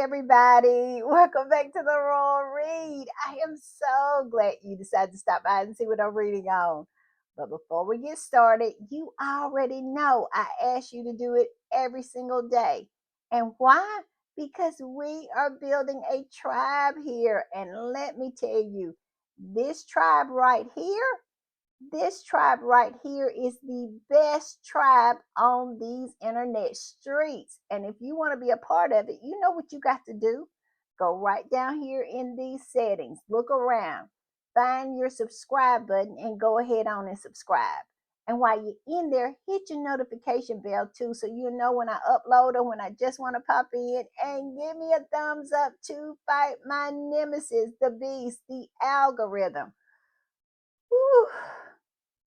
everybody. Welcome back to the Royal Read. I am so glad you decided to stop by and see what I'm reading on. But before we get started, you already know I ask you to do it every single day. And why? Because we are building a tribe here. And let me tell you, this tribe right here this tribe right here is the best tribe on these internet streets. And if you want to be a part of it, you know what you got to do. Go right down here in these settings, look around, find your subscribe button, and go ahead on and subscribe. And while you're in there, hit your notification bell too so you know when I upload or when I just want to pop in. And give me a thumbs up to fight my nemesis, the beast, the algorithm. Whew.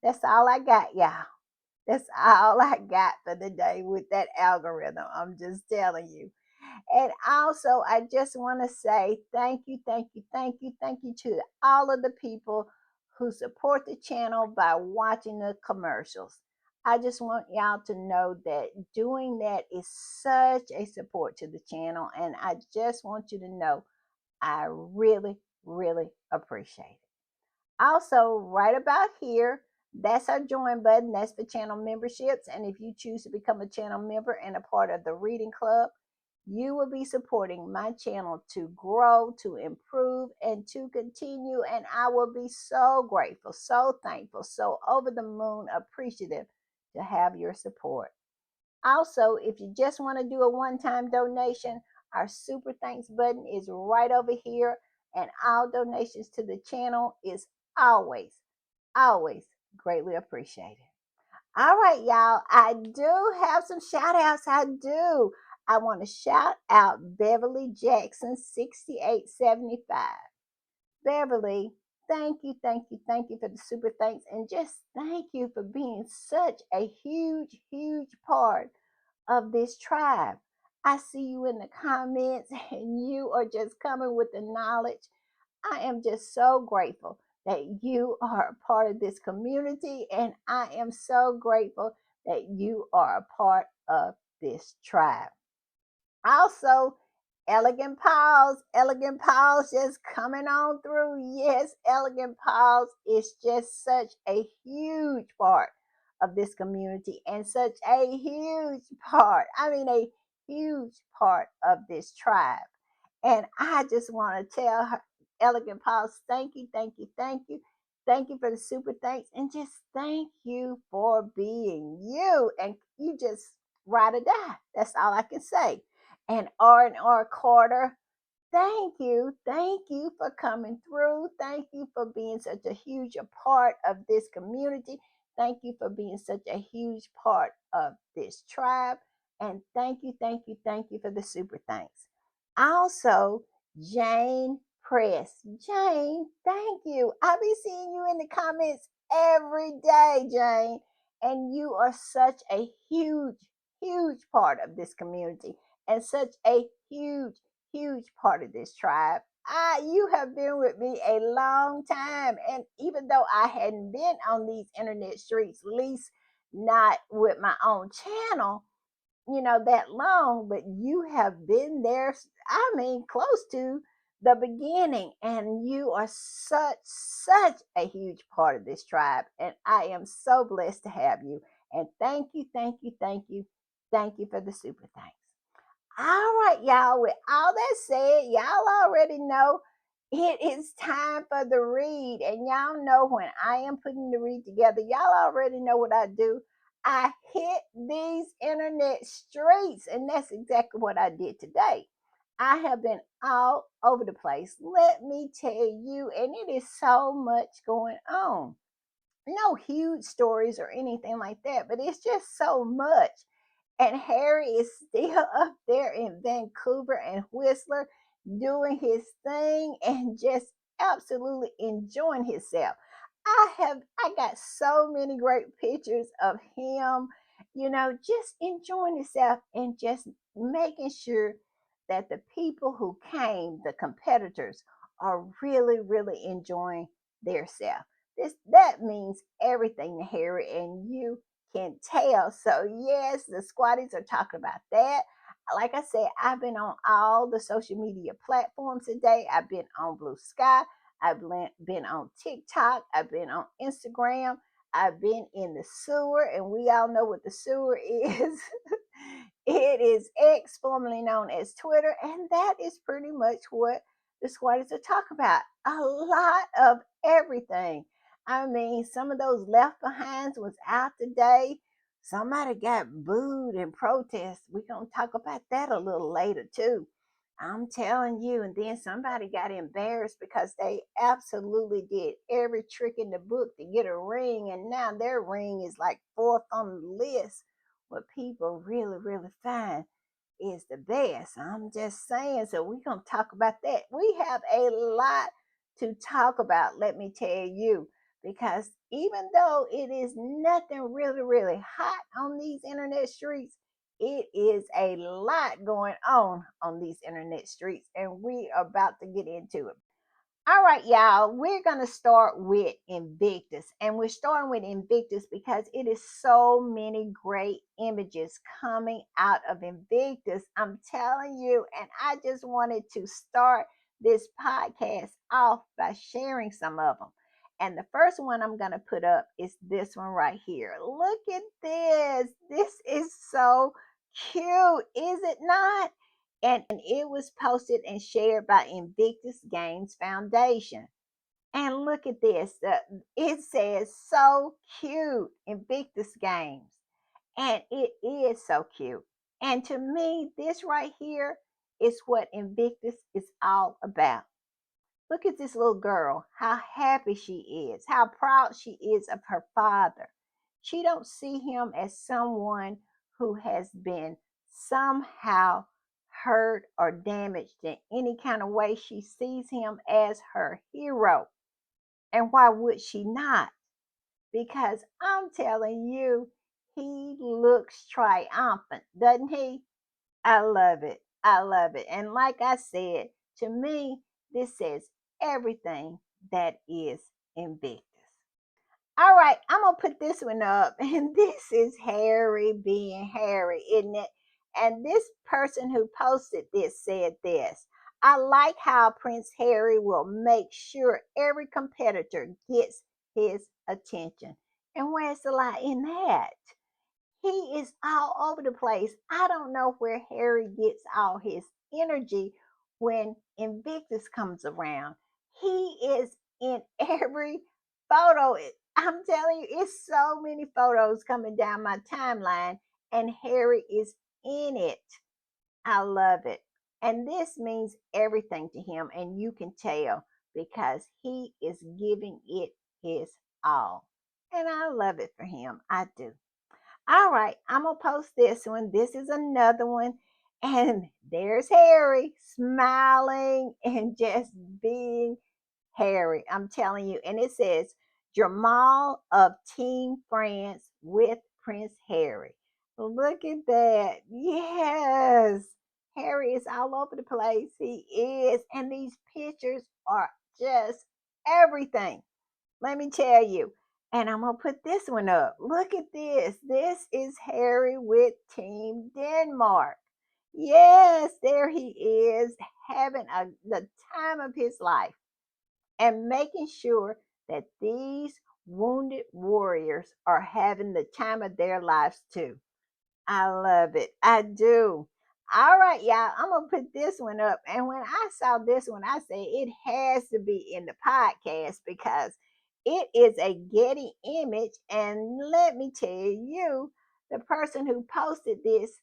That's all I got, y'all. That's all I got for the day with that algorithm. I'm just telling you. And also, I just want to say thank you, thank you, thank you, thank you to all of the people who support the channel by watching the commercials. I just want y'all to know that doing that is such a support to the channel. And I just want you to know I really, really appreciate it. Also, right about here, that's our join button. That's for channel memberships. And if you choose to become a channel member and a part of the reading club, you will be supporting my channel to grow, to improve, and to continue. And I will be so grateful, so thankful, so over the moon appreciative to have your support. Also, if you just want to do a one-time donation, our super thanks button is right over here, and all donations to the channel is always, always greatly appreciated. All right, y'all. I do have some shout outs. I do. I want to shout out Beverly Jackson 6875. Beverly, thank you, thank you, thank you for the super thanks. And just thank you for being such a huge, huge part of this tribe. I see you in the comments and you are just coming with the knowledge. I am just so grateful that you are a part of this community, and I am so grateful that you are a part of this tribe. Also, Elegant Paws just coming on through. Yes, Elegant Paws is just such a huge part of this community and such a huge part, a huge part of this tribe. And I just want to tell her, Elegant Paws, thank you, thank you, thank you. Thank you for the super thanks, and just thank you for being you. And you just ride or die. That's all I can say. And R Carter, thank you for coming through. Thank you for being such a huge a part of this community. Thank you for being such a huge part of this tribe. And thank you for the super thanks. Also, Jane Press. Jane, thank you. I'll be seeing you in the comments every day, Jane. And you are such a huge, huge part of this community and such a huge, huge part of this tribe. You have been with me a long time. And even though I hadn't been on these internet streets, at least not with my own channel, that long, but you have been there, close to the beginning. And you are such a huge part of this tribe. And I am so blessed to have you. And thank you, thank you, thank you, thank you for the super thanks. All right, y'all. With all that said, y'all already know it is time for the read. And y'all know when I am putting the read together, y'all already know what I do. I hit these internet streets, and that's exactly what I did today. I have been all over the place. Let me tell you, and it is so much going on. No huge stories or anything like that, but it's just so much. And Harry is still up there in Vancouver and Whistler doing his thing and just absolutely enjoying himself. I got so many great pictures of him, just enjoying himself and just making sure that the people who came, the competitors, are really, really enjoying their self. That means everything to Harry, and you can tell. So yes, the squatties are talking about that. like I said, I've been on all the social media platforms today. I've been on Blue Sky. Been on TikTok. I've been on Instagram. I've been in the sewer, and we all know what the sewer is. It is X, formerly known as Twitter, and that is pretty much what the squatters are talking about. A lot of everything. I mean, some of those left behinds was out today. Somebody got booed in protest. We're going to talk about that a little later, too. I'm telling you. And then somebody got embarrassed because they absolutely did every trick in the book to get a ring. And now their ring is like fourth on the list. What people really, really find is the best. I'm just saying. So we're going to talk about that. We have a lot to talk about, let me tell you, because even though it is nothing really, really hot on these internet streets, it is a lot going on these internet streets, and we are about to get into it. All right, y'all, we're going to start with Invictus. And we're starting with Invictus because it is so many great images coming out of Invictus. I'm telling you, and I just wanted to start this podcast off by sharing some of them. And the first one I'm going to put up is this one right here. Look at this. This is so cute, is it not? And it was posted and shared by Invictus Games Foundation. And look at this. It says so cute, Invictus Games. And it is so cute. And to me, this right here is what Invictus is all about. Look at this little girl, how happy she is, how proud she is of her father. She don't see him as someone who has been somehow hurt or damaged in any kind of way. She sees him as her hero. And why would she not? Because I'm telling you, he looks triumphant, doesn't he? I love it. I love it. And like I said, to me, this says everything that is Invictus. All right, I'm going to put this one up. And this is Harry being Harry, isn't it? And this person who posted this said this: I like how Prince Harry will make sure every competitor gets his attention. And where's the lie in that? He is all over the place. I don't know where Harry gets all his energy when Invictus comes around. He is in every photo. I'm telling you, it's so many photos coming down my timeline, and Harry is in it. I love it. And this means everything to him, and you can tell because he is giving it his all. And I love it for him. I do. All right, I'm gonna post this one. This is another one. And there's Harry smiling and just being Harry. I'm telling you. And it says Jamal of Team France with Prince Harry. Look at that. Yes. Harry is all over the place. He is. And these pictures are just everything. Let me tell you. And I'm going to put this one up. Look at this. This is Harry with Team Denmark. Yes, there he is having the time of his life and making sure that these wounded warriors are having the time of their lives too. I love it. I do. All right, y'all. I'm gonna put this one up. And when I saw this one, I said it has to be in the podcast because it is a Getty image. And let me tell you, the person who posted this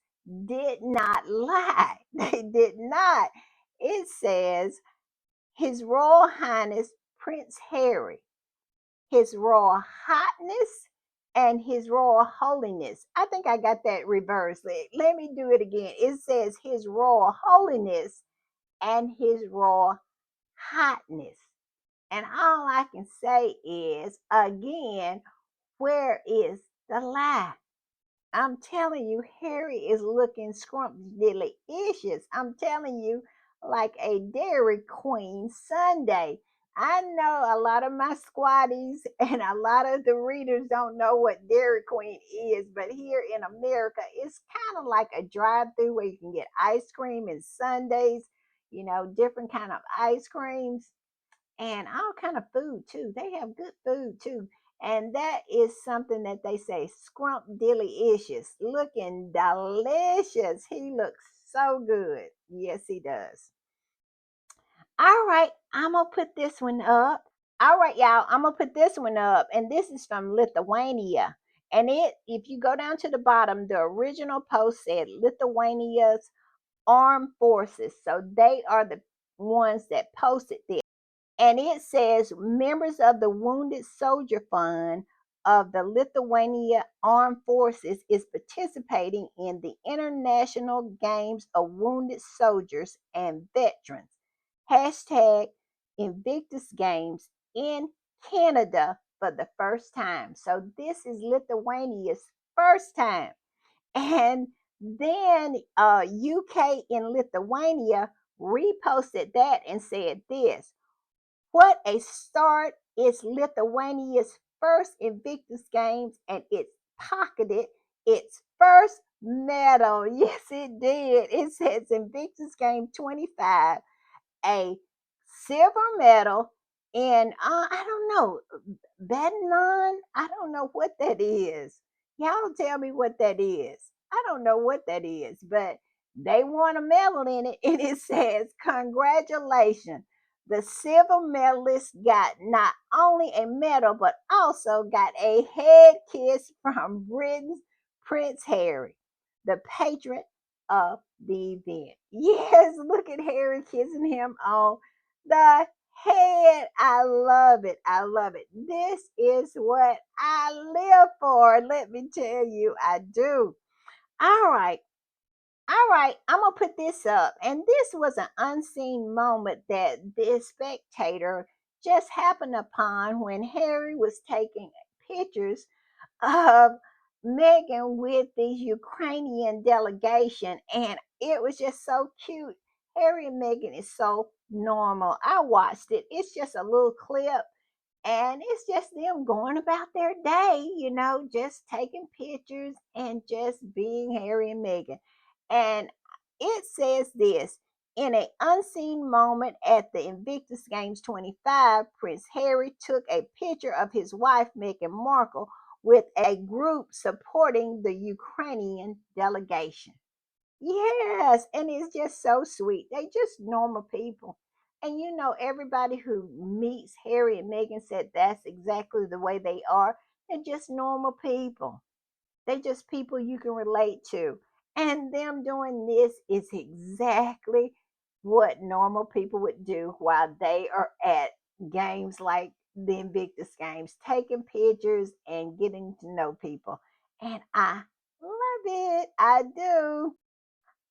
did not lie. They did not. It says His Royal Highness Prince Harry, His Royal Highness, and His Royal Holiness. I think I got that reversed. Let me do it again. It says His Royal Holiness and His Royal Highness. And all I can say is, again, where is the lie? I'm telling you, Harry is looking scrumptious. I'm telling you, like a Dairy Queen Sunday. I know a lot of my squatties and a lot of the readers don't know what Dairy Queen is, but here in America, it's kind of like a drive-through where you can get ice cream and sundaes, different kind of ice creams and all kind of food too. They have good food too. And that is something that they say scrump delicious, looking delicious. He looks so good. Yes, he does. All right, I'm gonna put this one up. All right, y'all, I'm gonna put this one up, and this is from Lithuania. And if you go down to the bottom, the original post said Lithuania's armed forces. So they are the ones that posted this. And it says members of the Wounded Soldier Fund of the Lithuania Armed Forces is participating in the International Games of Wounded Soldiers and Veterans. Hashtag Invictus Games in Canada for the first time. So this is Lithuania's first time. And then UK in Lithuania reposted that and said this: what a start! It's Lithuania's first Invictus Games and it pocketed its first medal. Yes, it did. It says Invictus Game 25, a silver medal in, I don't know, Badminton. I don't know what that is. Y'all tell me what that is. I don't know what that is, but they won a medal in it, and it says, congratulations. The silver medalist got not only a medal, but also got a head kiss from Britain's Prince Harry, the patron of the event. Yes, look at Harry kissing him on the head. I love it. I love it. This is what I live for. Let me tell you, I do. All right. All right. I'm going to put this up. And this was an unseen moment that this spectator just happened upon when Harry was taking pictures of Meghan with the Ukrainian delegation, and it was just so cute. Harry and Meghan is so normal. I watched it. It's just a little clip, and it's just them going about their day, just taking pictures and just being Harry and Meghan. And it says this: in an unseen moment at the Invictus Games 25, Prince Harry took a picture of his wife, Meghan Markle, with a group supporting the Ukrainian delegation. Yes, and it's just so sweet. They just normal people. And everybody who meets Harry and Meghan said that's exactly the way they are. They're just normal people. They just people you can relate to. And them doing this is exactly what normal people would do while they are at games like the Invictus Games, taking pictures and getting to know people. And I love it. I do.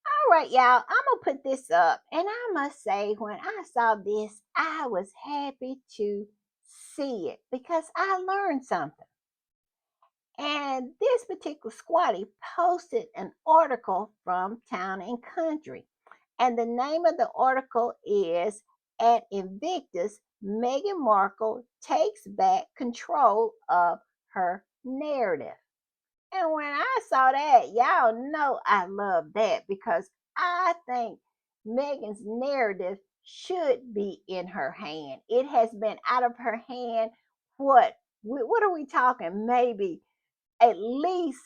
All right, y'all, I'm going to put this up. And I must say, when I saw this, I was happy to see it because I learned something. And this particular squatty posted an article from Town and Country. And the name of the article is At Invictus, Meghan Markle takes back control of her narrative. And when I saw that, y'all know I love that because I think Megan's narrative should be in her hand. It has been out of her hand. What are we talking? Maybe at least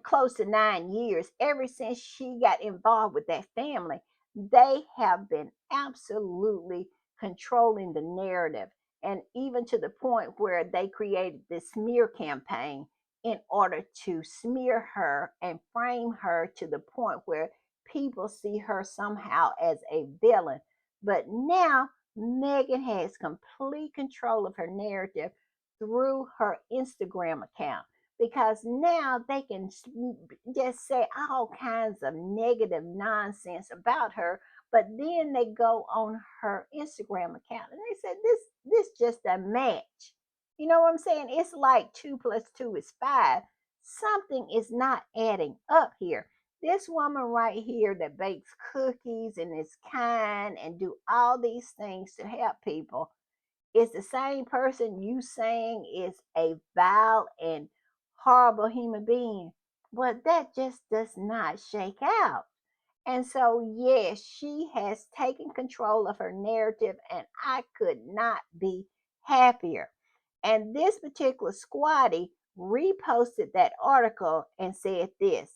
close to 9 years, ever since she got involved with that family. They have been absolutely controlling the narrative, and even to the point where they created this smear campaign in order to smear her and frame her to the point where people see her somehow as a villain. But now Megan has complete control of her narrative through her Instagram account, because now they can just say all kinds of negative nonsense about her, but then they go on her Instagram account and they said this just a match. You know what I'm saying? It's like 2 plus 2 is 5. Something is not adding up here. This woman right here that bakes cookies and is kind and do all these things to help people is the same person you saying is a vile and horrible human being. But that just does not shake out. And so, yes, she has taken control of her narrative, and I could not be happier. And this particular squatty reposted that article and said this: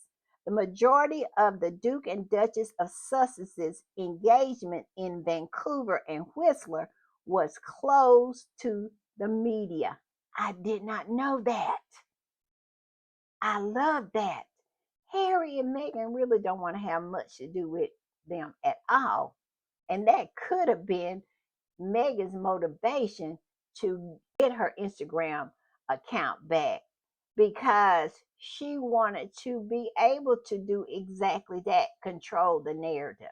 the majority of the Duke and Duchess of Sussex's engagement in Vancouver and Whistler was closed to the media. I did not know that. I love that. Harry and Meghan really don't want to have much to do with them at all. And that could have been Meghan's motivation to get her Instagram account back, because she wanted to be able to do exactly that, control the narrative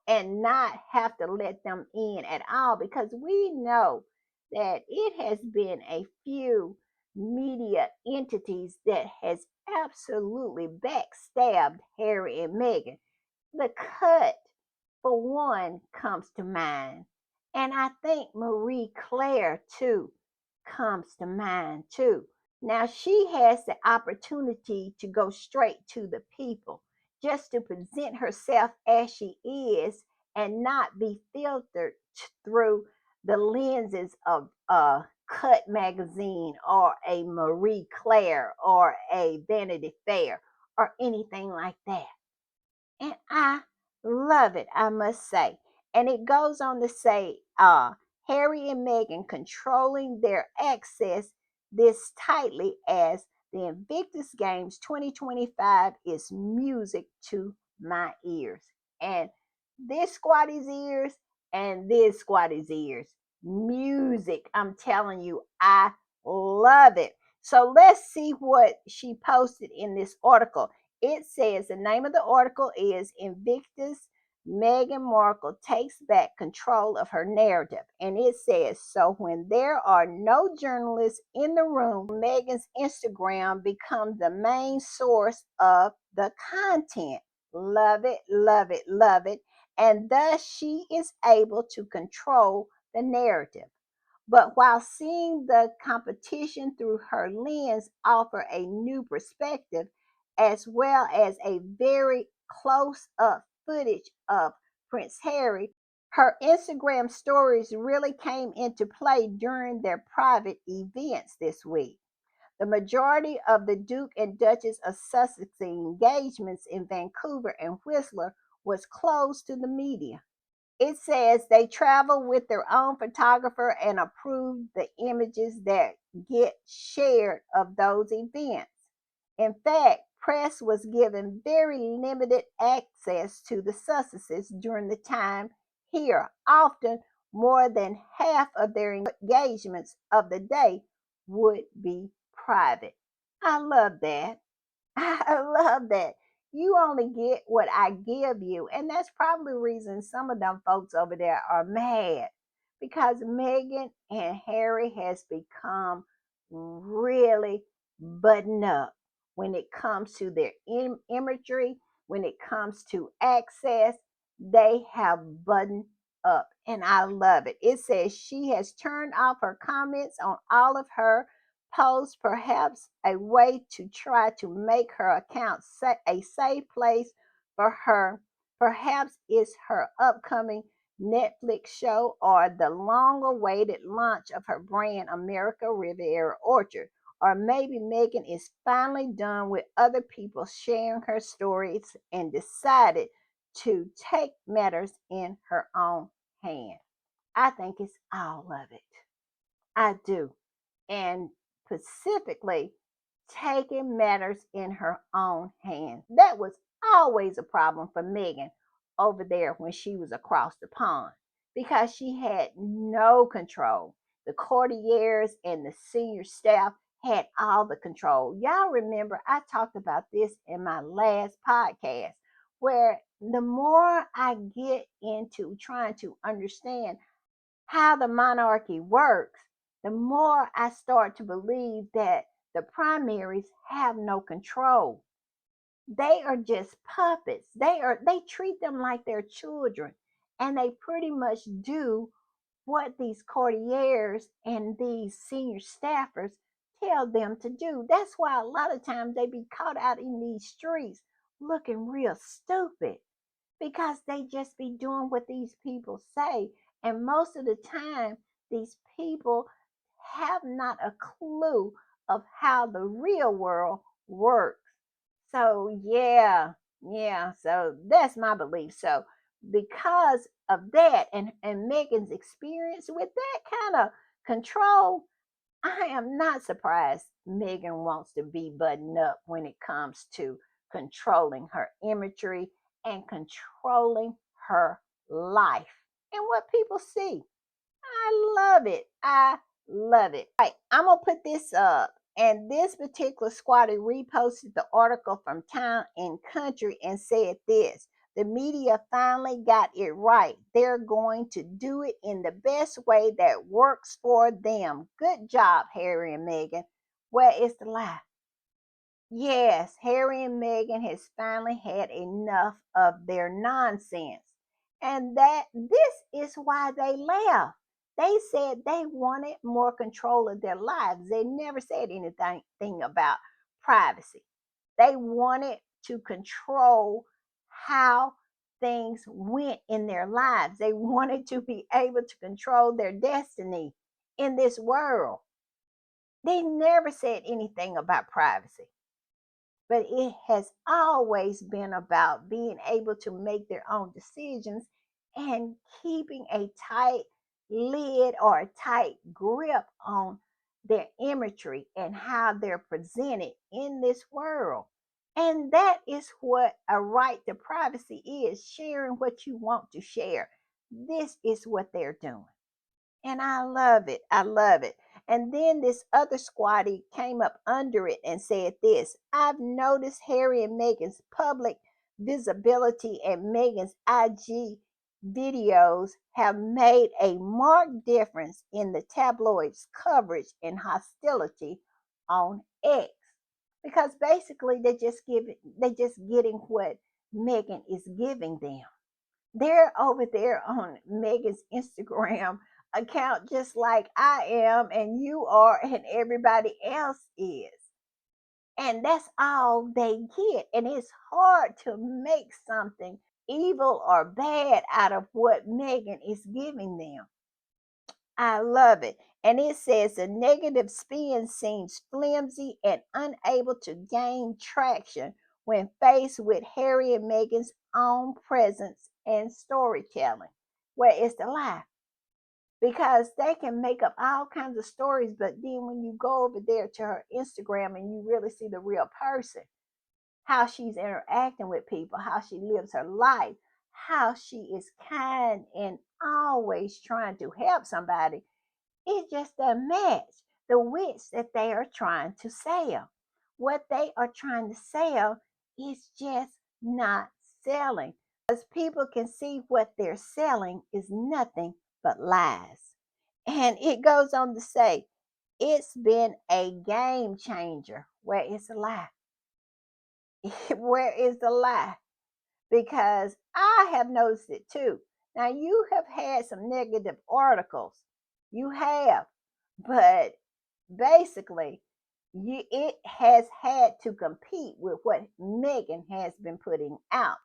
and not have to let them in at all, because we know that it has been a few media entities that has absolutely backstabbed Harry and Meghan. The Cut, for one, comes to mind, and I think Marie Claire too comes to mind too. Now she has the opportunity to go straight to the people, just to present herself as she is and not be filtered through the lenses of a Cut magazine or a Marie Claire or a Vanity Fair or anything like that. And I love it, I must say. And it goes on to say, Harry and Meghan controlling their access this tightly as the Invictus Games 2025 is music to my ears. And this squatty's ears and this squatty's ears. Music, I'm telling you, I love it. So let's see what she posted in this article. It says the name of the article is Invictus: Meghan Markle Takes Back Control of Her Narrative. And it says, so when there are no journalists in the room, Meghan's Instagram becomes the main source of the content. Love it, love it, love it. And thus she is able to control the narrative. But while seeing the competition through her lens offer a new perspective, as well as a very close up footage of Prince Harry, her Instagram stories really came into play during their private events this week. The majority of the Duke and Duchess of Sussex engagements in Vancouver and Whistler was closed to the media. It says they travel with their own photographer and approve the images that get shared of those events. In fact, press was given very limited access to the Sussexes during the time here. Often more than half of their engagements of the day would be private. I love that. I love that. You only get what I give you. And that's probably the reason some of them folks over there are mad, because Meghan and Harry has become really buttoned up when it comes to their imagery, when it comes to access. They have buttoned up, and I love it. It says she has turned off her comments on all of her posts, perhaps a way to try to make her account a safe place for her. Perhaps it's her upcoming Netflix show or the long awaited launch of her brand America Riviera Orchard. Or maybe Meghan is finally done with other people sharing her stories and decided to take matters in her own hand. I think it's all of it. I do. And specifically, taking matters in her own hands. That was always a problem for Meghan over there when she was across the pond, because she had no control. The courtiers and the senior staff had all the control. Y'all remember I talked about this in my last podcast, where the more I get into trying to understand how the monarchy works, the more I start to believe that the primaries have no control. They are just puppets. They treat them like they're children, and they pretty much do what these courtiers and these senior staffers tell them to do. That's why a lot of times they be caught out in these streets looking real stupid, because they just be doing what these people say. And most of the time, these people have not a clue of how the real world works. So, yeah, yeah. So, that's my belief. So, because of that, and Megan's experience with that kind of control, I am not surprised Megan wants to be buttoned up when it comes to controlling her imagery and controlling her life and what people see. I love it. I love it. All right, I'm gonna put this up. And this particular squatter reposted the article from Town and Country and said this: the media finally got it right. They're going to do it in the best way that works for them. Good job, Harry and Meghan. Where is the lie? Yes, Harry and Meghan has finally had enough of their nonsense. And that this is why they left. They said they wanted more control of their lives. They never said anything about privacy. They wanted to control how things went in their lives. They wanted to be able to control their destiny in this world. They never said anything about privacy, but it has always been about being able to make their own decisions and keeping a tight lid or a tight grip on their imagery and how they're presented in this world. And that is what a right to privacy is: sharing what you want to share. This is what they're doing. And I love it. I love it. And then this other squatty came up under it and said this: I've noticed Harry and Meghan's public visibility and Meghan's IG videos have made a marked difference in the tabloids' coverage and hostility on X. Because basically they just getting what Meghan is giving them. They're over there on Megan's Instagram account, just like I am, and you are, and everybody else is. And that's all they get. And it's hard to make something evil or bad out of what Megan is giving them. I love it. And it says the negative spin seems flimsy and unable to gain traction when faced with Harry and Meghan's own presence and storytelling. Where is the lie? Because they can make up all kinds of stories, but then when you go over there to her Instagram and you really see the real person, how she's interacting with people, how she lives her life, how she is kind and always trying to help somebody, it just doesn't match the wits that they are trying to sell. What they are trying to sell is just not selling. Because people can see what they're selling is nothing but lies. And it goes on to say, it's been a game changer. Where is the lie? Where is the lie? Because I have noticed it too. Now, you have had some negative articles. You have. But basically, it has had to compete with what Megan has been putting out.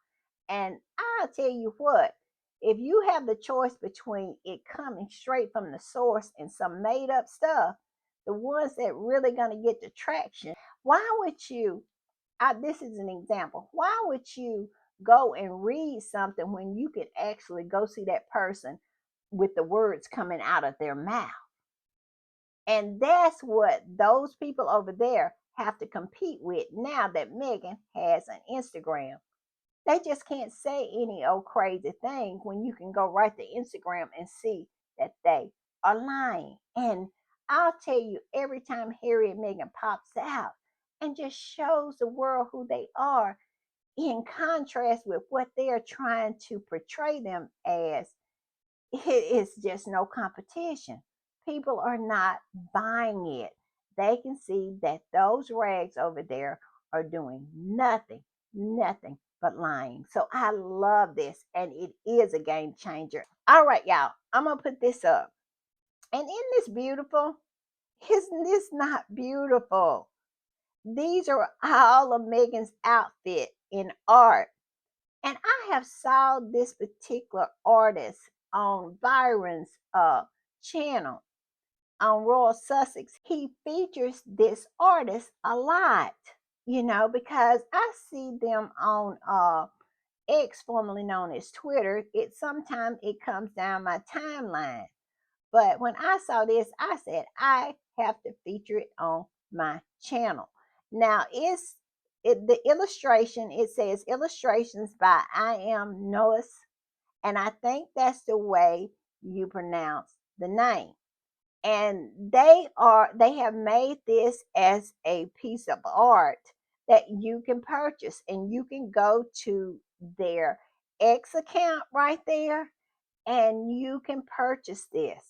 And I'll tell you what, if you have the choice between it coming straight from the source and some made up stuff, the ones that really going to get the traction, why would you? This is an example. Why would you go and read something when you could actually go see that person with the words coming out of their mouth? And that's what those people over there have to compete with now that Megan has an Instagram. They just can't say any old crazy thing when you can go right to Instagram and see that they are lying. And I'll tell you, every time Harry and Meghan pops out and just shows the world who they are, in contrast with what they're trying to portray them as, it is just no competition. People are not buying it. They can see that those rags over there are doing nothing nothing but lying. So I love this, and it is a game changer. All right, y'all, I'm gonna put this up. And isn't this beautiful? Isn't this not beautiful? These are all of Megan's outfit in art. And I have saw this particular artist on Byron's channel on Royal Sussex. He features this artist a lot, because I see them on X, formerly known as Twitter. It sometimes it comes down my timeline. But when I saw this, I said I have to feature it on my channel. Now the illustration, it says illustrations by I am Noah's, and I think that's the way you pronounce the name. And they have made this as a piece of art that you can purchase, and you can go to their X account right there, and you can purchase this.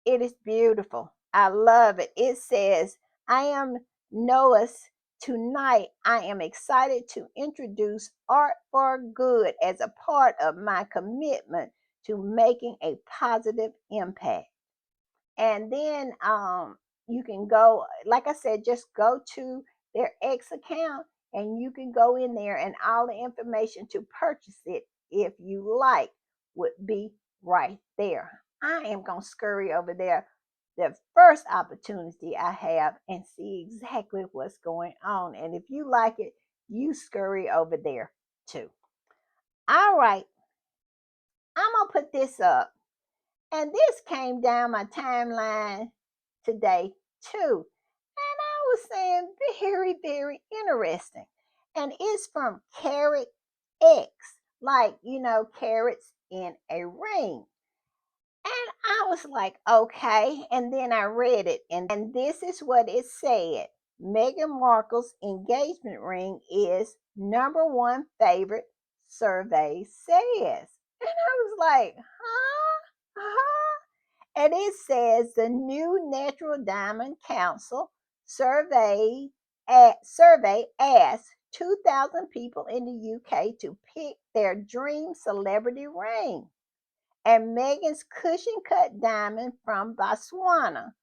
It is beautiful. I love it. It says, I am Noah's. Tonight, I am excited to introduce Art for Good as a part of my commitment to making a positive impact. And then you can go, like I said, just go to their X account, and you can go in there, and all the information to purchase it, if you like, would be right there. I am going to scurry over there the first opportunity I have and see exactly what's going on. And if you like it, you scurry over there too. All right, I'm going to put this up. And this came down my timeline today too. And I was saying very, very interesting. And it's from Carrot X, like, carrots in a ring. And I was like, okay. And then I read it, and this is what it said: Meghan Markle's engagement ring is number one favorite, survey says. And I was like, huh? Huh? And it says the new Natural Diamond Council survey asked 2,000 people in the UK to pick their dream celebrity ring. And Megan's cushion cut diamond from Botswana,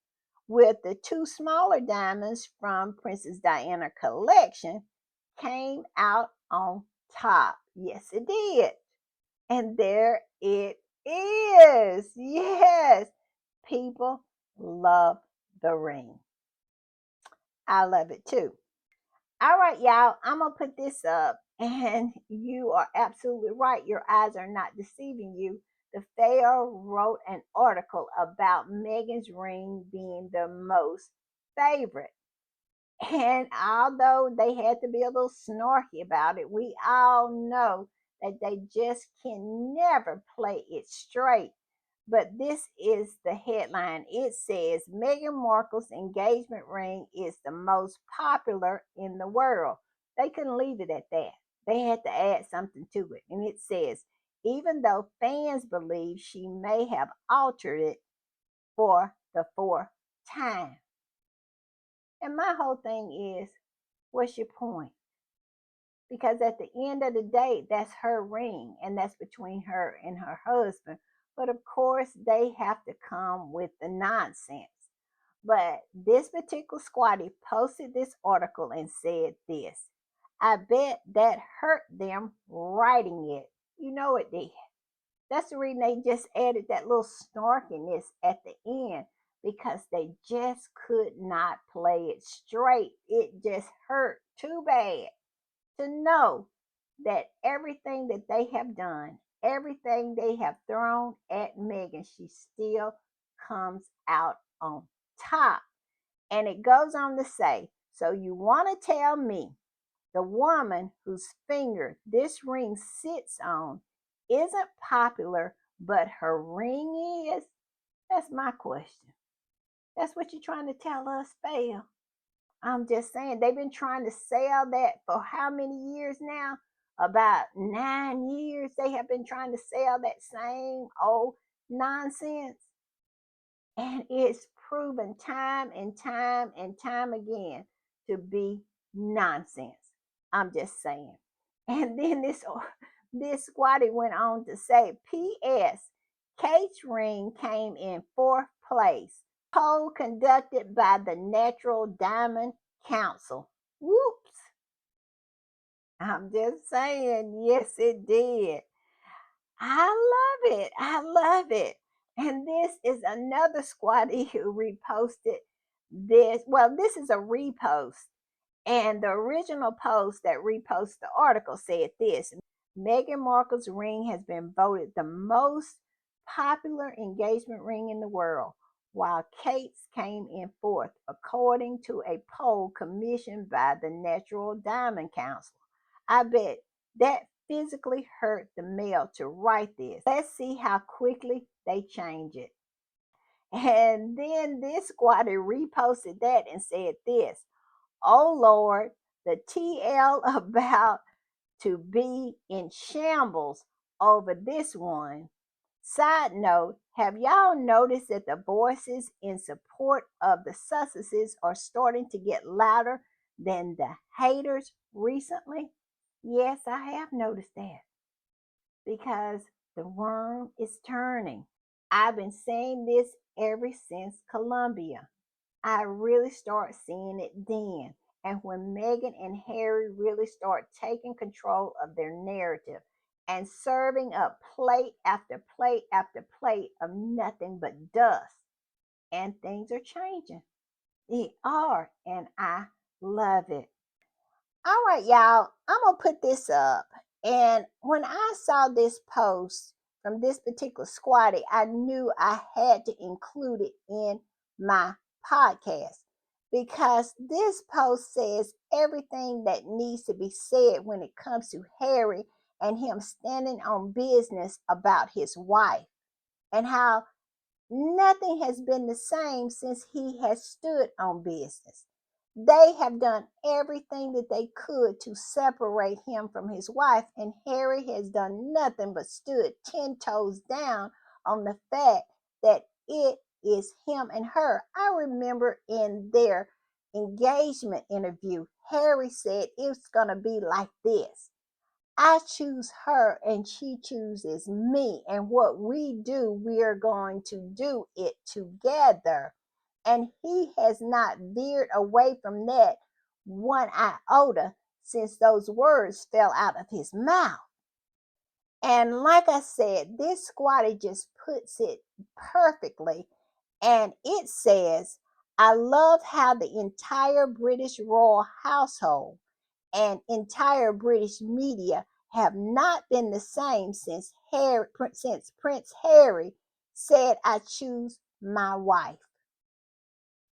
with the two smaller diamonds from Princess Diana collection, came out on top. Yes, it did. And there it is. Yes, people love the ring. I love it too. All right, y'all, I'm going to put this up. And you are absolutely right. Your eyes are not deceiving you. The Fair wrote an article about Megan's ring being the most favorite. And although they had to be a little snarky about it, we all know that they just can never play it straight. But this is the headline. It says Meghan Markle's engagement ring is the most popular in the world. They couldn't leave it at that. They had to add something to it. And it says, even though fans believe she may have altered it for the fourth time. And my whole thing is, what's your point? Because at the end of the day, that's her ring, and that's between her and her husband. But of course, they have to come with the nonsense. But this particular squatty posted this article and said this: I bet that hurt them writing it. You know it did. That's the reason they just added that little snarkiness at the end, because they just could not play it straight. It just hurt too bad to know that everything that they have done, everything they have thrown at Meghan, she still comes out on top. And it goes on to say, so you want to tell me the woman whose finger this ring sits on isn't popular, but her ring is? That's my question. That's what you're trying to tell us, Fail? I'm just saying, they've been trying to sell that for how many years now? About 9 years. They have been trying to sell that same old nonsense. And it's proven time and time and time again to be nonsense. I'm just saying. And then this squatty went on to say, P.S. Kate's ring came in fourth place. Poll conducted by the Natural Diamond Council. Whoops. I'm just saying, yes, it did. I love it. I love it. And this is another squatty who reposted this. Well, this is a repost. And the original post that reposted the article said this: Meghan Markle's ring has been voted the most popular engagement ring in the world, while Kate's came in fourth, according to a poll commissioned by the Natural Diamond Council. I bet that physically hurt the mail to write this. Let's see how quickly they change it. And then this squatter reposted that and said this: Oh Lord, the TL about to be in shambles over this one. Side note, have y'all noticed that the voices in support of the Sussexes are starting to get louder than the haters recently? Yes, I have noticed that because the worm is turning. I've been saying this ever since Columbia. I really start seeing it then. And when Meghan and Harry really start taking control of their narrative and serving up plate after plate after plate of nothing but dust. And things are changing. They are. And I love it. All right, y'all, I'm going to put this up. And when I saw this post from this particular squatty, I knew I had to include it in my podcast because this post says everything that needs to be said when it comes to Harry and him standing on business about his wife and how nothing has been the same since he has stood on business. They have done everything that they could to separate him from his wife, and Harry has done nothing but stood 10 toes down on the fact that it is him and her. I remember in their engagement interview, Harry said it's going to be like this: I choose her and she chooses me. And what we do, we are going to do it together. And he has not veered away from that one iota since those words fell out of his mouth. And like I said, this squatty just puts it perfectly. And it says, I love how the entire British royal household and entire British media have not been the same since Prince Harry said, I choose my wife.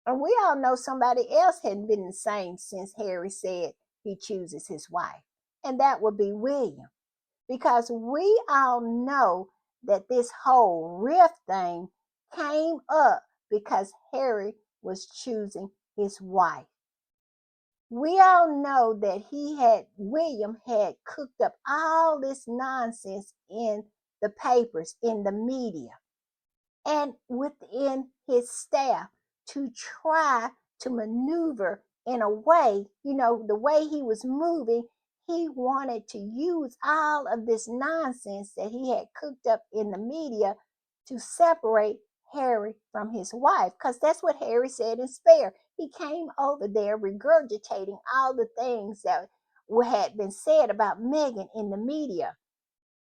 And we all know somebody else hadn't been the same since Harry said he chooses his wife. And that would be William. Because we all know that this whole rift thing came up because Harry was choosing his wife. We all know that William had cooked up all this nonsense in the papers, in the media, and within his staff to try to maneuver in a way, the way he was moving, he wanted to use all of this nonsense that he had cooked up in the media to separate Harry from his wife, because that's what Harry said in Spare. He came over there regurgitating all the things that had been said about Meghan in the media.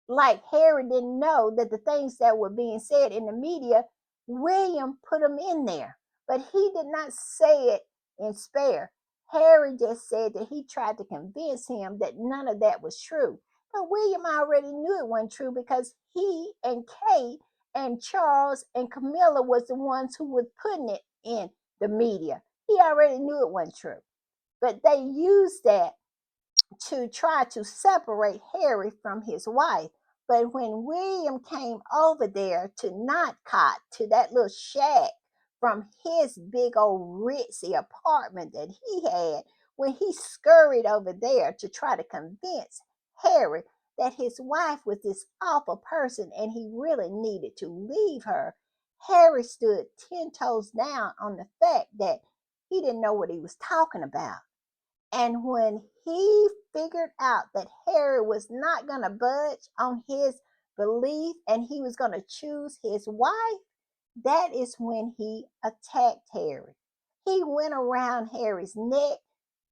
Like Harry didn't know that the things that were being said in the media, William put them in there. But he did not say it in Spare. Harry just said that he tried to convince him that none of that was true. But William already knew it wasn't true because he and Kate and Charles and Camilla was the ones who were putting it in the media. He already knew it wasn't true. But they used that to try to separate Harry from his wife. But when William came over there to Notcott, to that little shack from his big old ritzy apartment that he had, when he scurried over there to try to convince Harry that his wife was this awful person and he really needed to leave her, Harry stood 10 toes down on the fact that he didn't know what he was talking about. And when he figured out that Harry was not going to budge on his belief and he was going to choose his wife, that is when he attacked Harry. He went around Harry's neck,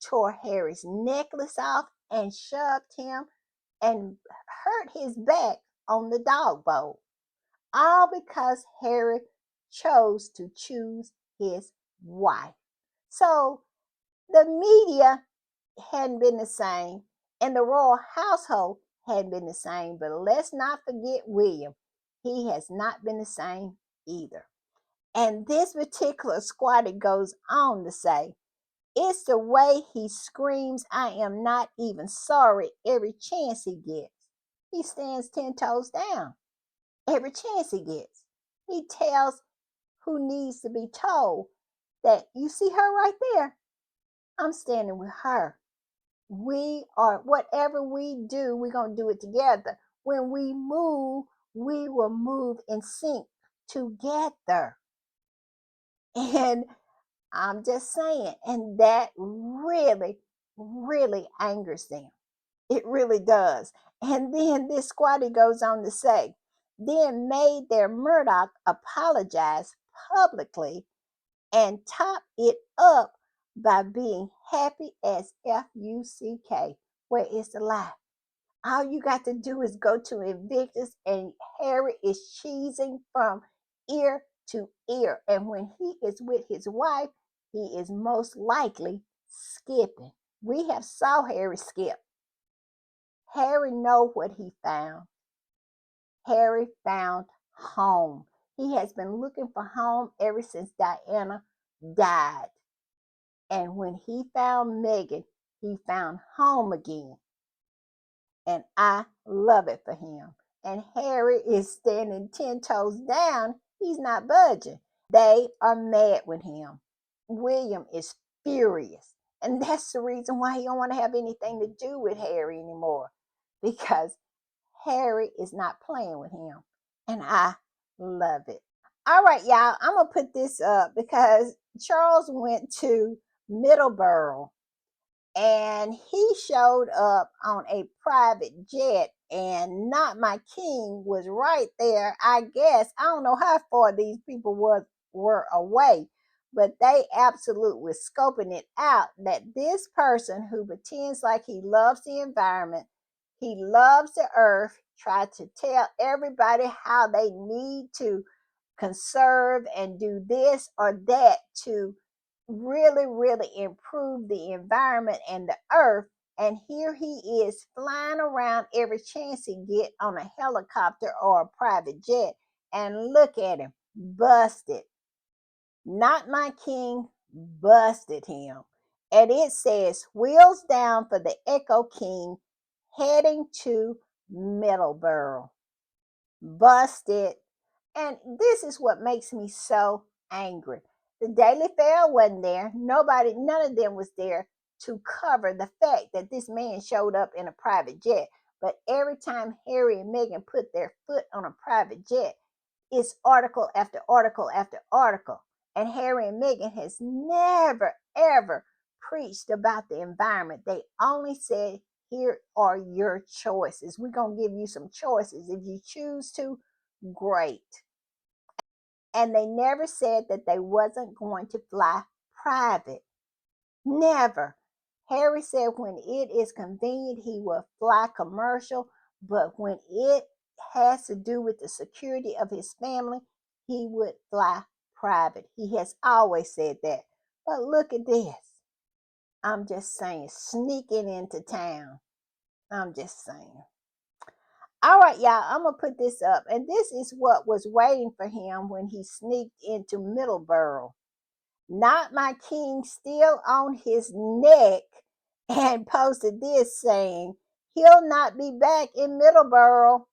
tore Harry's necklace off, and shoved him and hurt his back on the dog bowl. All because Harry chose to choose his wife. So the media hadn't been the same, and the royal household hadn't been the same. But let's not forget William. He has not been the same either. And this particular squatter goes on to say, it's the way he screams, I am not even sorry, every chance he gets. He stands 10 toes down every chance he gets. He tells who needs to be told that you see her right there. I'm standing with her. We are, whatever we do, we're going to do it together. When we move, we will move in sync together. And I'm just saying, and that really, really angers them. It really does. And then this squatty goes on to say, then made their Murdoch apologize publicly and top it up by being happy as F-U-C-K. Where is the lie? All you got to do is go to Invictus and Harry is cheesing from ear to ear. And when he is with his wife, he is most likely skipping. We have saw Harry skip. Harry know what he found. Harry found home. He has been looking for home ever since Diana died. And when he found Meghan, he found home again. And I love it for him. And Harry is standing 10 toes down. He's not budging. They are mad with him. William is furious. And that's the reason why he don't want to have anything to do with Harry anymore. Because Harry is not playing with him. And I love it. All right, y'all. I'm going to put this up because Charles went to Middleborough and he showed up on a private jet and not my king was right there. I guess I don't know how far these people were away, but they absolutely were scoping it out that this person who pretends like he loves the environment, he loves the earth, tried to tell everybody how they need to conserve and do this or that to really, really improve the environment and the earth. And here he is flying around every chance he get on a helicopter or a private jet. And look at him, busted. Not my king, busted him. And it says, wheels down for the Echo King heading to Middleborough. Busted. And this is what makes me so angry. The Daily Fair wasn't there. Nobody, none of them was there to cover the fact that this man showed up in a private jet. But every time Harry and Meghan put their foot on a private jet, it's article after article after article. And Harry and Meghan has never, ever preached about the environment. They only said, here are your choices. We're going to give you some choices. If you choose to, great. And they never said that they wasn't going to fly private. Never. Harry said when it is convenient, he will fly commercial, but when it has to do with the security of his family, he would fly private. He has always said that. But look at this. I'm just saying, sneaking into town. I'm just saying. All right, y'all, I'm going to put this up. And this is what was waiting for him when he sneaked into Middleborough. Not my king still on his neck and posted this saying he'll not be back in Middleborough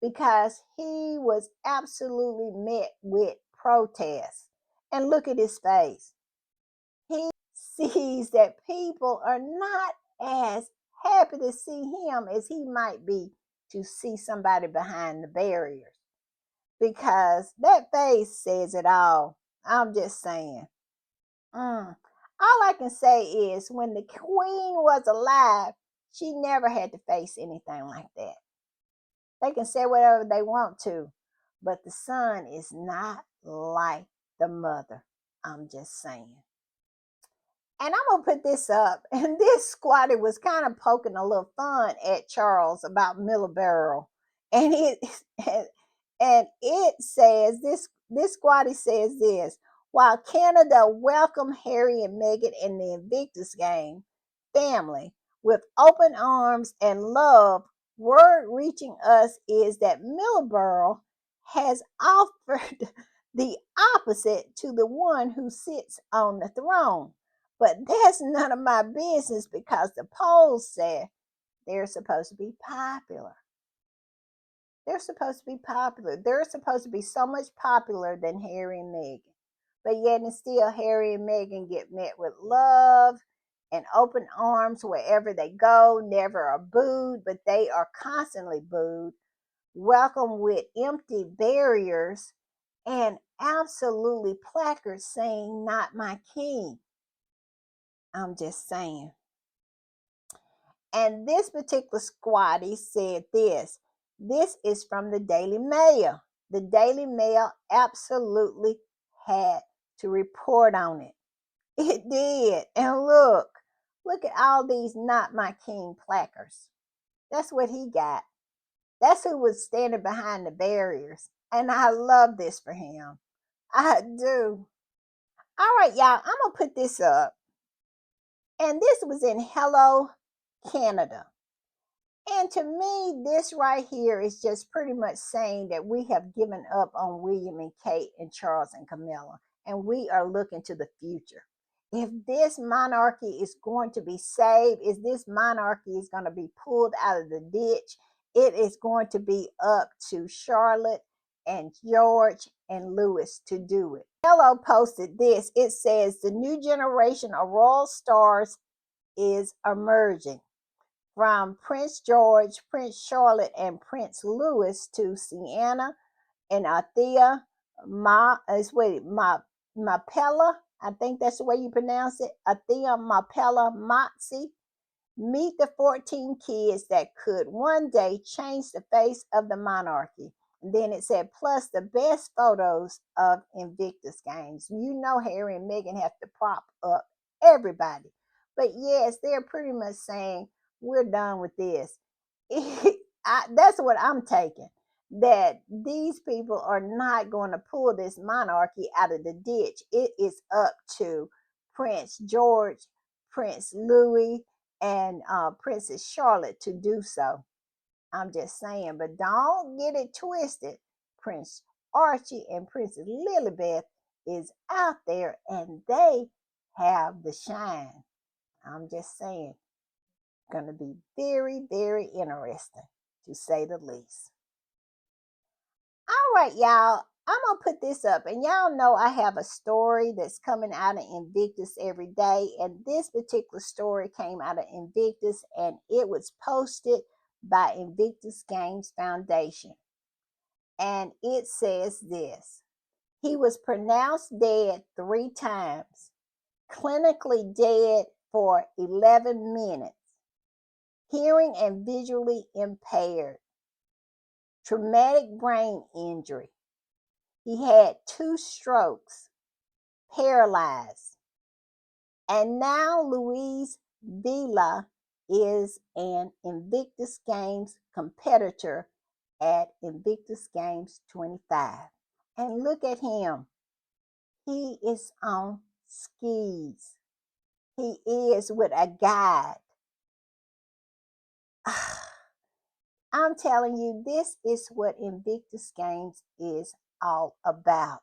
because he was absolutely met with protests. And look at his face. He sees that people are not as happy to see him as he might be to see somebody behind the barriers because that face says it all. I'm just saying. All I can say is when the queen was alive, she never had to face anything like that. They can say whatever they want to, but the son is not like the mother. I'm just saying. And I'm gonna put this up. And this squatter was kind of poking a little fun at Charles about Millibaro. And it and it says this squatty says this: while Canada welcomed Harry and Meghan in the Invictus game family with open arms and love, word reaching us is that Millibaro has offered the opposite to the one who sits on the throne. But that's none of my business because the polls say they're supposed to be popular. They're supposed to be popular. They're supposed to be so much popular than Harry and Meghan. But yet and still Harry and Meghan get met with love and open arms wherever they go, never are booed, but they are constantly booed, welcome with empty barriers and absolutely placards saying, "Not my king." I'm just saying. And this particular squatty said this is from the Daily Mail. The Daily Mail absolutely had to report on it. It did. And look at all these "Not My King" placards. That's what he got. That's who was standing behind the barriers. And I love this for him. I do. All right, y'all, I'm going to put this up. And this was in Hello Canada. And to me, this right here is just pretty much saying that we have given up on William and Kate and Charles and Camilla, and we are looking to the future. If this monarchy is going to be saved, if this monarchy is going to be pulled out of the ditch, it is going to be up to Charlotte and George and Louis to do it. Hello posted this. It says the new generation of royal stars is emerging from Prince George, Prince Charlotte, and Prince Louis to Sienna and Althea Mapella. I think that's the way you pronounce it. Althea Mapella Motzi. Meet the 14 kids that could one day change the face of the monarchy. And then it said, plus the best photos of Invictus games. You know, Harry and Meghan have to prop up everybody. But yes, they're pretty much saying, we're done with this. That's what I'm taking. That these people are not going to pull this monarchy out of the ditch. It is up to Prince George, Prince Louis, and Princess Charlotte to do so. I'm just saying, but don't get it twisted. Prince Archie and Princess Lilibeth is out there and they have the shine. I'm just saying, going to be very, very interesting to say the least. All right, y'all. I'm going to put this up. And y'all know I have a story that's coming out of Invictus every day. And this particular story came out of Invictus and it was posted by Invictus Games Foundation. And it says this: he was pronounced dead 3 times, clinically dead for 11 minutes, hearing and visually impaired, traumatic brain injury. He had 2 strokes, paralyzed. And now Luis Villa is an Invictus Games competitor at Invictus Games 25. And look at him. He is on skis. He is with a guide. I'm telling you, this is what Invictus Games is all about.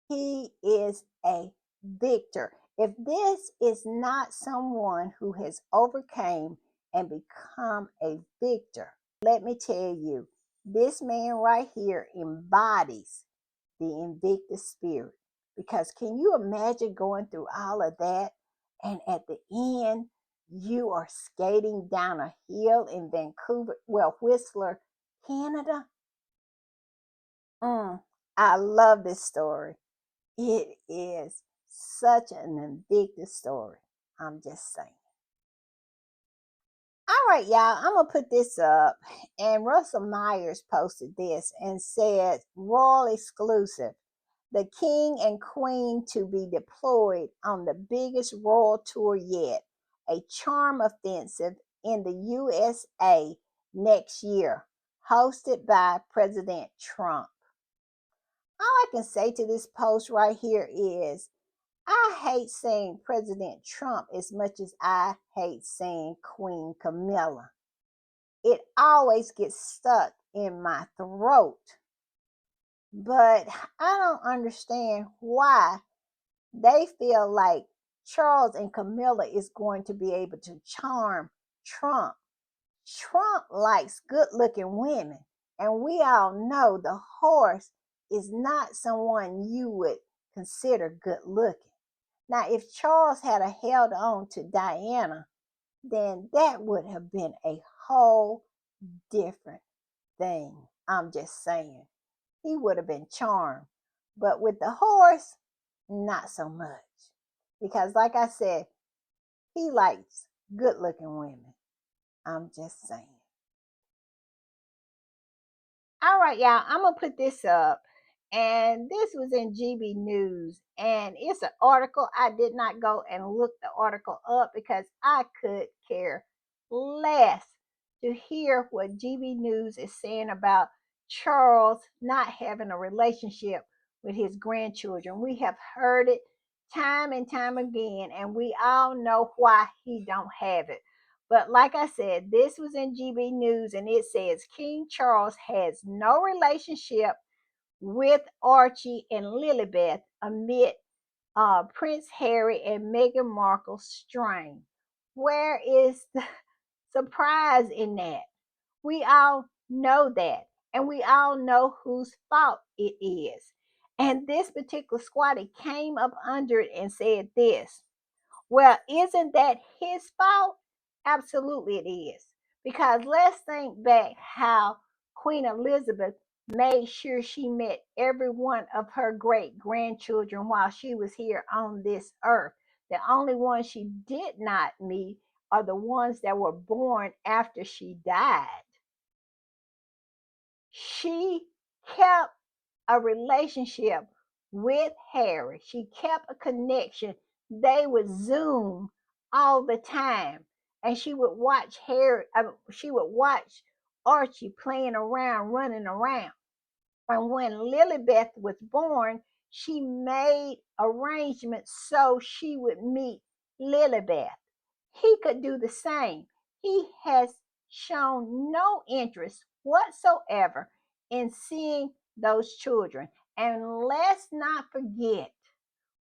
He is a victor. If this is not someone who has overcame and become a victor, let me tell you, this man right here embodies the Invictus spirit. Because can you imagine going through all of that and at the end you are skating down a hill in Vancouver, well, Whistler, Canada? I love this story. It is Such an invictus story. I'm just saying. All right, y'all, I'm going to put this up. And Russell Myers posted this and said, Royal exclusive. The king and queen to be deployed on the biggest royal tour yet, a charm offensive in the USA next year, hosted by President Trump. All I can say to this post right here is I hate saying President Trump as much as I hate saying Queen Camilla. It always gets stuck in my throat. But I don't understand why they feel like Charles and Camilla is going to be able to charm Trump. Trump likes good looking women, and we all know the horse is not someone you would consider good looking. Now, if Charles had held on to Diana, then that would have been a whole different thing. I'm just saying. He would have been charmed. But with the horse, not so much. Because, like I said, he likes good looking women. I'm just saying. All right, y'all, I'm going to put this up. And this was in GB News. And it's an article. I did not go and look the article up because I could care less to hear what GB News is saying about Charles not having a relationship with his grandchildren. We have heard it time and time again, and we all know why he don't have it. But like I said, this was in GB News and it says King Charles has no relationship with Archie and Lilibeth amid Prince Harry and Meghan Markle's strain. Where is the surprise in that? We all know that, and we all know whose fault it is. And this particular squatty came up under it and said this. Well, isn't that his fault? Absolutely it is. Because let's think back how Queen Elizabeth made sure she met every one of her great grandchildren while she was here on this earth. The only ones she did not meet are the ones that were born after she died. She kept a relationship with Harry. She kept a connection. They would Zoom all the time, and she would watch Harry. She would watch Archie playing around, running around. And when Lilibeth was born, she made arrangements so she would meet Lilibeth. He could do the same. He has shown no interest whatsoever in seeing those children. And let's not forget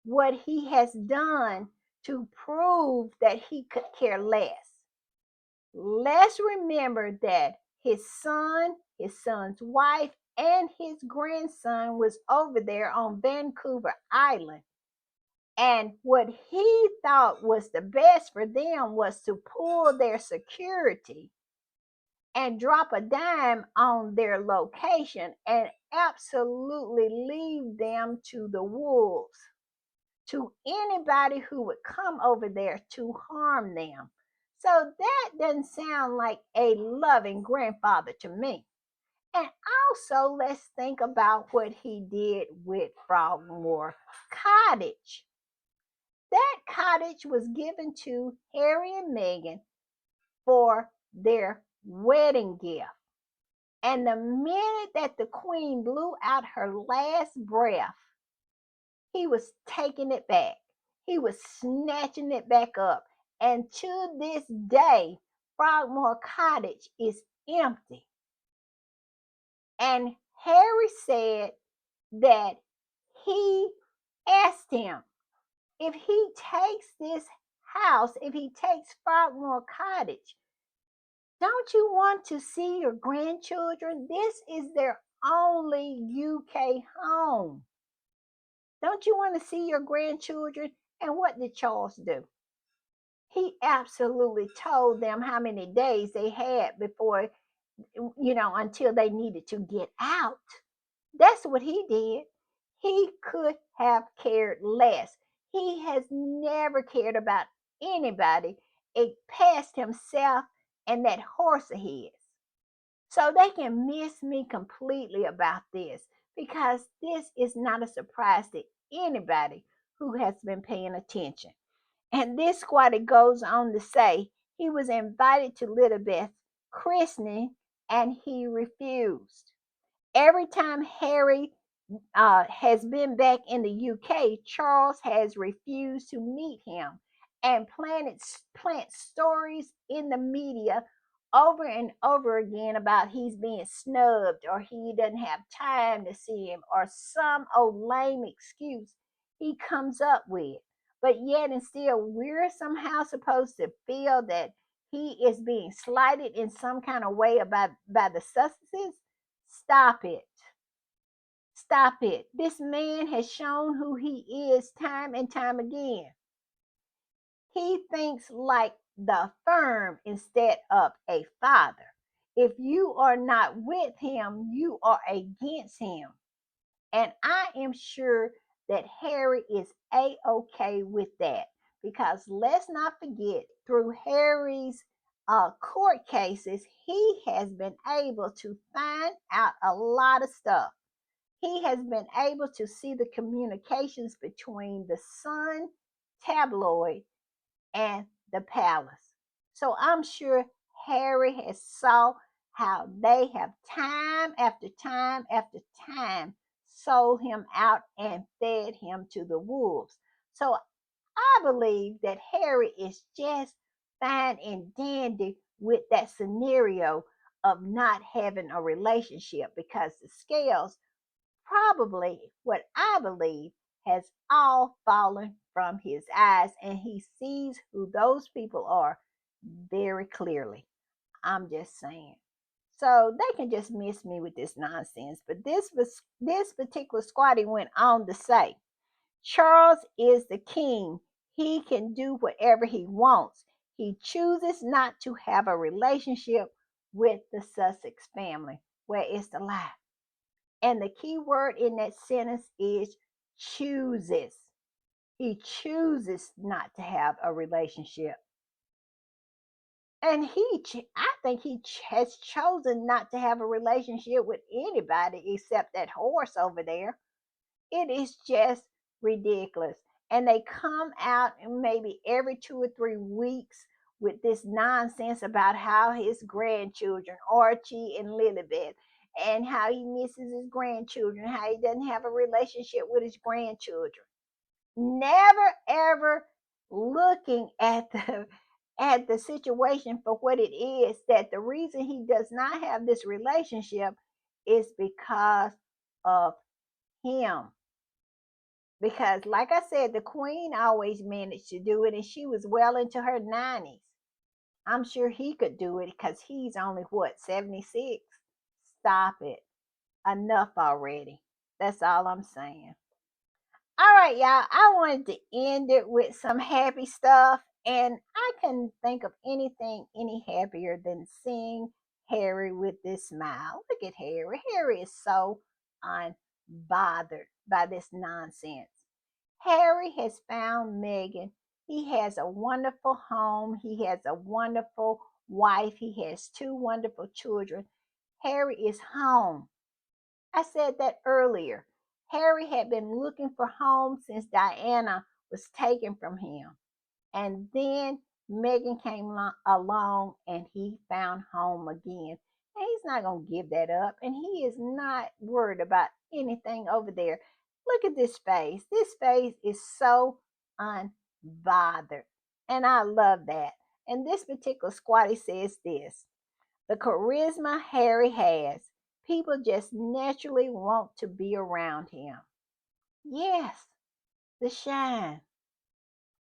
what he has done to prove that he could care less. Let's remember that his son, his son's wife, and his grandson was over there on Vancouver Island. And what he thought was the best for them was to pull their security and drop a dime on their location and absolutely leave them to the wolves, to anybody who would come over there to harm them. So that doesn't sound like a loving grandfather to me. And also, let's think about what he did with Frogmore Cottage. That cottage was given to Harry and Meghan for their wedding gift. And the minute that the queen blew out her last breath, he was taking it back. He was snatching it back up. And to this day, Frogmore Cottage is empty. And Harry said that he asked him if he takes this house, if he takes Frogmore Cottage, don't you want to see your grandchildren? This is their only UK home. Don't you want to see your grandchildren? And what did Charles do? He absolutely told them how many days they had before, until they needed to get out. That's what he did. He could have cared less. He has never cared about anybody past himself and that horse of his. So they can miss me completely about this because this is not a surprise to anybody who has been paying attention. And this squatter goes on to say he was invited to Elizabeth's christening and he refused. Every time Harry has been back in the UK, Charles has refused to meet him and plant stories in the media over and over again about he's being snubbed or he doesn't have time to see him or some old lame excuse he comes up with. But yet and still, we're somehow supposed to feel that he is being slighted in some kind of way by the Sussexes. Stop it. Stop it. This man has shown who he is time and time again. He thinks like the firm instead of a father. If you are not with him, you are against him. And I am sure that Harry is a-okay with that. Because let's not forget, through Harry's court cases, he has been able to find out a lot of stuff. He has been able to see the communications between the Sun tabloid and the palace. So I'm sure Harry has saw how they have time after time after time sold him out and fed him to the wolves. So I believe that Harry is just fine and dandy with that scenario of not having a relationship because the scales probably what I believe has all fallen from his eyes and he sees who those people are very clearly. I'm just saying. So they can just miss me with this nonsense. But this particular squatty went on to say, Charles is the king. He can do whatever he wants. He chooses not to have a relationship with the Sussex family. Where is the lie? And the key word in that sentence is chooses. He chooses not to have a relationship. And I think has chosen not to have a relationship with anybody except that horse over there. It is just ridiculous. And they come out maybe every 2 or 3 weeks with this nonsense about how his grandchildren, Archie and Lilibet, and how he misses his grandchildren, how he doesn't have a relationship with his grandchildren. Never ever looking at the situation for what it is, that the reason he does not have this relationship is because of him. Because, like I said, the queen always managed to do it, and she was well into her 90s. I'm sure he could do it because he's only what, 76? Stop it. Enough already. That's all I'm saying. All right, y'all. I wanted to end it with some happy stuff, and I couldn't think of anything any happier than seeing Harry with this smile. Look at Harry. Harry is so unbothered by this nonsense. Harry has found Meghan. He has a wonderful home. He has a wonderful wife. He has two wonderful children. Harry is home. I said that earlier. Harry had been looking for home since Diana was taken from him. And then Meghan came along and he found home again. And he's not going to give that up. And he is not worried about anything over there. Look at this face. This face is so unbothered. And I love that. And this particular squatty says this: the charisma Harry has, people just naturally want to be around him. Yes, the shine.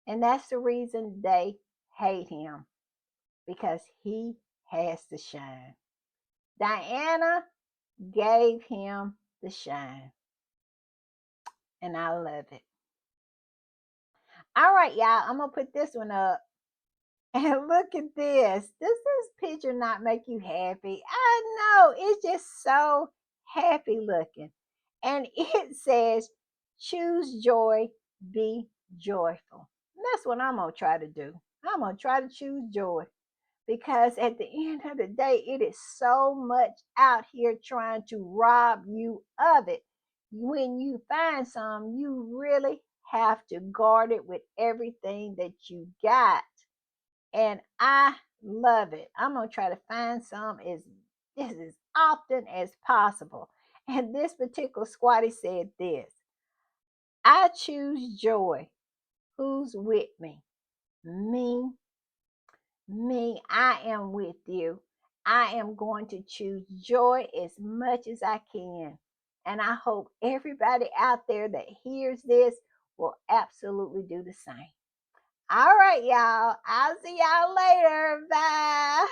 And that's the reason they hate him, because he has the shine. Diana gave him the shine, and I love it. All right, y'all, I'm going to put this one up. And look at this. Does this picture not make you happy? I know. It's just so happy looking. And it says, choose joy, be joyful. And that's what I'm going to try to do. I'm going to try to choose joy because at the end of the day, it is so much out here trying to rob you of it. When you find some, you really have to guard it with everything that you got. And I love it. I'm going to try to find some as often as possible. And this particular squatty said this: I choose joy. Who's with me? Me, me. I am with you. I am going to choose joy as much as I can. And I hope everybody out there that hears this will absolutely do the same. All right, y'all. I'll see y'all later. Bye.